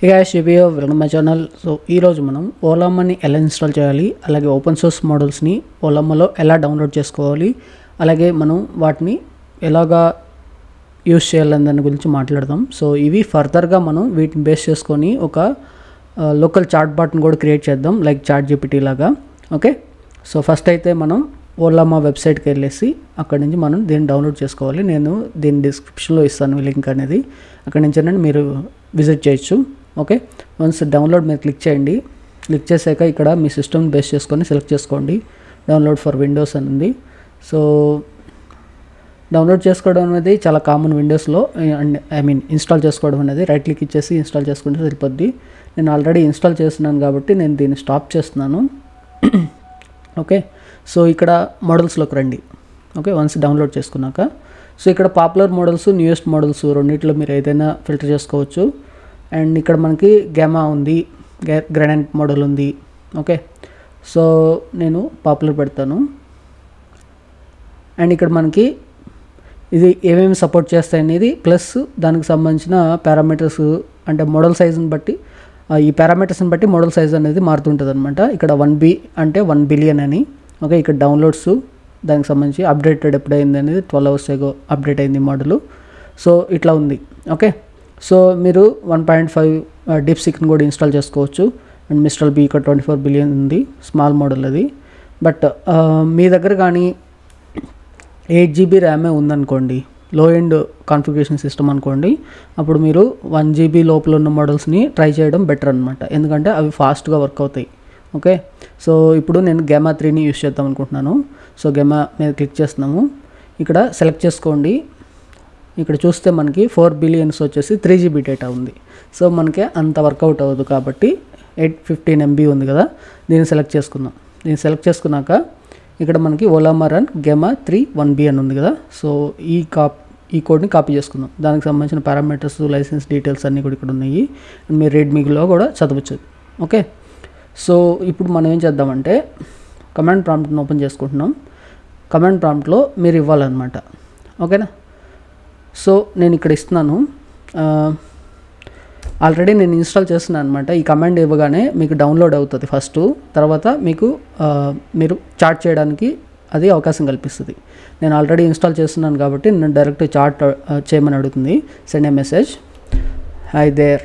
Hey guys, welcome my channel. So ఈరోజు మనం ఓలామాని ఎలా ఇన్స్టాల్ చేయాలి, అలాగే ఓపెన్ సోర్స్ మోడల్స్ని ఓలామాలో ఎలా డౌన్లోడ్ చేసుకోవాలి, అలాగే మనం వాటిని ఎలాగా యూస్ చేయాలని దాని గురించి మాట్లాడదాం. సో ఇవి ఫర్దర్గా మనం వీటిని బేస్ చేసుకొని ఒక లోకల్ చాట్ బాట్ని కూడా క్రియేట్ చేద్దాం, లైక్ చాట్ జీపీటీ లాగా. ఓకే, సో ఫస్ట్ అయితే మనం ఓలామా వెబ్సైట్కి వెళ్ళేసి అక్కడి నుంచి మనం దీన్ని డౌన్లోడ్ చేసుకోవాలి. నేను దీని డిస్క్రిప్షన్లో ఇస్తాను లింక్ అనేది, అక్కడి నుంచి మీరు విజిట్ చేయొచ్చు. ఓకే, వన్స్ డౌన్లోడ్ మీద క్లిక్ చేయండి. క్లిక్ చేశాక ఇక్కడ మీ సిస్టమ్ బేస్ చేసుకొని సెలెక్ట్ చేసుకోండి. డౌన్లోడ్ ఫర్ విండోస్ అని ఉంది. సో డౌన్లోడ్ చేసుకోవడం అనేది చాలా కామన్ విండోస్లో, ఇన్స్టాల్ చేసుకోవడం అనేది రైట్ క్లిక్ ఇచ్చేసి ఇన్స్టాల్ చేసుకుంటే సరిపోద్ది. నేను ఆల్రెడీ ఇన్స్టాల్ చేస్తున్నాను కాబట్టి నేను దీన్ని స్టాప్ చేస్తున్నాను. ఓకే, సో ఇక్కడ మోడల్స్లోకి రండి. ఓకే, వన్స్ డౌన్లోడ్ చేసుకున్నాక సో ఇక్కడ పాపులర్ మోడల్స్, న్యూయెస్ట్ మోడల్స్ రెండింటిలో మీరు ఏదైనా ఫిల్టర్ చేసుకోవచ్చు. అండ్ ఇక్కడ మనకి గెమా ఉంది, గ్రానైట్ మోడల్ ఉంది. ఓకే, సో నేను పాపులర్ పెడతాను. అండ్ ఇక్కడ మనకి ఇది ఏమేమి సపోర్ట్ చేస్తాయి అనేది, ప్లస్ దానికి సంబంధించిన పారామీటర్స్, అంటే మోడల్ సైజుని బట్టి ఈ పారామీటర్స్ని బట్టి మోడల్ సైజ్ అనేది మారుతుంటుంది అనమాట. ఇక్కడ 1B అంటే 1 బిలియన్ అని. ఓకే, ఇక్కడ డౌన్లోడ్స్ దానికి సంబంధించి అప్డేటెడ్ ఎప్పుడైంది అనేది 12 hours ago అప్డేట్ అయింది మోడల్. సో ఇట్లా ఉంది. ఓకే, సో మీరు 1.5 DeepSeekని కూడా ఇన్స్టాల్ చేసుకోవచ్చు. అండ్ మిస్టల్ బీ ఇక్కడ 24 బిలియన్ ఉంది, స్మాల్ మోడల్ అది. బట్ మీ దగ్గర కానీ 8GB ర్యామే ఉందనుకోండి, లో ఎండ్ కాన్ఫిగరేషన్ సిస్టమ్ అనుకోండి, అప్పుడు మీరు 1GB లోపల ఉన్న మోడల్స్ని ట్రై చేయడం బెటర్ అనమాట, ఎందుకంటే అవి ఫాస్ట్గా వర్క్ అవుతాయి. ఓకే, సో ఇప్పుడు నేను గెమా 3ని యూస్ చేద్దాం అనుకుంటున్నాను. సో గెమా మీద క్లిక్ చేస్తున్నాము. ఇక్కడ సెలెక్ట్ చేసుకోండి. ఇక్కడ చూస్తే మనకి 4 బిలియన్స్ వచ్చేసి 3GB డేటా ఉంది. సో మనకి అంత వర్కౌట్ అవ్వదు కాబట్టి 815 MB ఉంది కదా, దీన్ని సెలెక్ట్ చేసుకుందాం. దీన్ని సెలెక్ట్ చేసుకున్నాక ఇక్కడ మనకి ఓలామా రన్ గెమా 3 1B అని ఉంది కదా. సో ఈ కోడ్ని కాపీ చేసుకుందాం. దానికి సంబంధించిన పారామీటర్స్, లైసెన్స్ డీటెయిల్స్ అన్నీ కూడా ఇక్కడ ఉన్నాయి. మీరు రెడ్మీలో కూడా చదవచ్చు. ఓకే, సో ఇప్పుడు మనం ఏం చేద్దామంటే కమాండ్ ప్రాంప్ట్ని ఓపెన్ చేసుకుంటున్నాం. కమాండ్ ప్రాంప్ట్లో మీరు ఇవ్వాలన్నమాట. ఓకేనా, సో నేను ఇక్కడ ఇస్తున్నాను. ఆల్రెడీ నేను ఇన్స్టాల్ చేస్తున్నాను అనమాట. ఈ కమాండ్ ఇవ్వగానే మీకు డౌన్లోడ్ అవుతుంది ఫస్ట్, తర్వాత మీరు చాట్ చేయడానికి అది అవకాశం కల్పిస్తుంది. నేను ఆల్రెడీ ఇన్స్టాల్ చేస్తున్నాను కాబట్టి నేను డైరెక్ట్ చాట్ చేయమని అడుగుతుంది. Send a message, hi there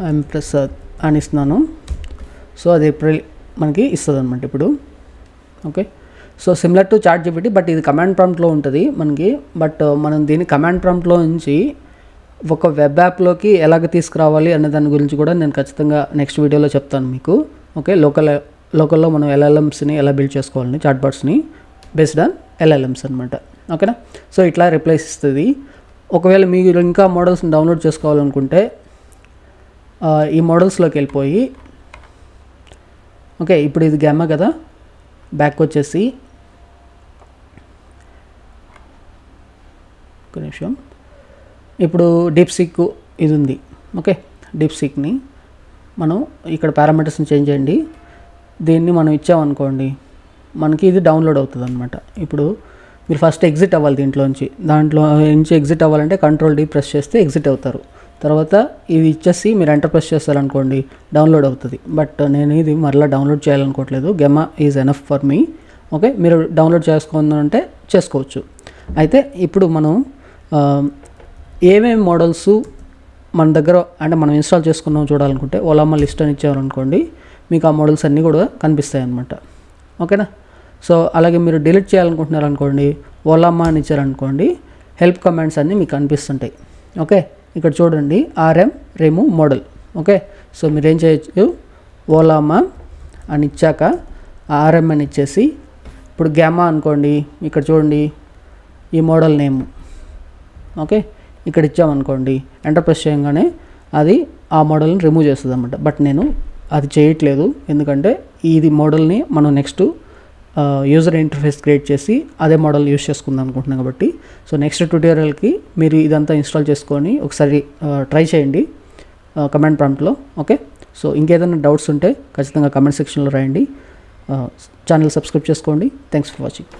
I'm Prasad అని ఇస్తున్నాను. సో అది మనకి ఇస్తుంది అనమాట ఇప్పుడు. Okay, so similar to ChatGPT, but ఇది కమాండ్ ప్రాంప్ట్లో ఉంటుంది మనకి. బట్ మనం దీన్ని కమాండ్ ప్రాంప్ట్లో నుంచి ఒక వెబ్ యాప్లోకి ఎలాగ తీసుకురావాలి అనే దాని గురించి కూడా నేను ఖచ్చితంగా నెక్స్ట్ వీడియోలో చెప్తాను మీకు. ఓకే, లోకల్లో మనం LLMస్ని ఎలా బిల్డ్ చేసుకోవాలని, చాట్ బాట్స్ని బేస్డ్ ఆన్ LLMs అనమాట. ఓకేనా, సో ఇట్లా రిప్లైస్ ఇస్తుంది. ఒకవేళ మీరు ఇంకా మోడల్స్ని డౌన్లోడ్ చేసుకోవాలనుకుంటే ఈ మోడల్స్లోకి వెళ్ళిపోయి, ఓకే ఇప్పుడు ఇది గెమా కదా, బ్యాక్ వచ్చేసి ఒక నిమిషం, ఇప్పుడు డీప్సీక్ ఇది ఉంది. ఓకే, డీప్సీక్ని మనం ఇక్కడ పారామీటర్స్ని చేంజ్ చేయండి. దీన్ని మనం ఇచ్చామనుకోండి, మనకి ఇది డౌన్లోడ్ అవుతుంది అనమాట. ఇప్పుడు మీరు ఫస్ట్ ఎగ్జిట్ అవ్వాలి దాంట్లో నుంచి ఎగ్జిట్ అవ్వాలంటే Ctrl+D ప్రెస్ చేస్తే ఎగ్జిట్ అవుతారు. తర్వాత ఇది ఇచ్చేసి మీరు ఎంటర్ ప్రెస్ చేస్తారనుకోండి, డౌన్లోడ్ అవుతుంది. బట్ నేను ఇది మరలా డౌన్లోడ్ చేయాలనుకోవట్లేదు. Gemma is enough for me. Okay, మీరు డౌన్లోడ్ చేసుకోవాలంటే చేసుకోవచ్చు. అయితే ఇప్పుడు మనం ఏమేమి మోడల్స్ మన దగ్గర అంటే మనం ఇన్స్టాల్ చేసుకున్నాం చూడాలనుకుంటే ఓలామా లిస్ట్ అని ఇచ్చారనుకోండి, మీకు ఆ మోడల్స్ అన్నీ కూడా కనిపిస్తాయి అన్నమాట. ఓకేనా, సో అలాగే మీరు డిలీట్ చేయాలనుకుంటున్నారనుకోండి, ఓలామా అని ఇచ్చారనుకోండి, హెల్ప్ కమాండ్స్ అన్నీ మీకు కనిపిస్తుంటాయి. ఓకే, ఇక్కడ చూడండి, RM remove model. Okay, so మీరు ఏం చేయొచ్చు, ఓలామా అని ఇచ్చాక RM అని ఇచ్చేసి, ఇప్పుడు గెమా అనుకోండి, ఇక్కడ చూడండి ఈ మోడల్ నేమ్. ఓకే, ఇక్కడ ఇచ్చామనుకోండి, ఎంటర్ ప్రెస్ చేయగానే అది ఆ మోడల్ని రిమూవ్ చేస్తుంది అనమాట. బట్ నేను అది చేయట్లేదు, ఎందుకంటే ఇది మోడల్ని మనం నెక్స్ట్ యూజర్ ఇంటర్ఫేస్ క్రియేట్ చేసి అదే మోడల్ యూజ్ చేసుకుందాం అనుకుంటున్నాం కాబట్టి. సో నెక్స్ట్ ట్యూటోరియల్కి మీరు ఇదంతా ఇన్స్టాల్ చేసుకొని ఒకసారి ట్రై చేయండి కమాండ్ ప్రాంప్ట్లో. ఓకే, సో ఇంకేదైనా డౌట్స్ ఉంటే ఖచ్చితంగా కమెంట్ సెక్షన్లో రాయండి. ఛానల్ సబ్స్క్రైబ్ చేసుకోండి. Thanks for watching.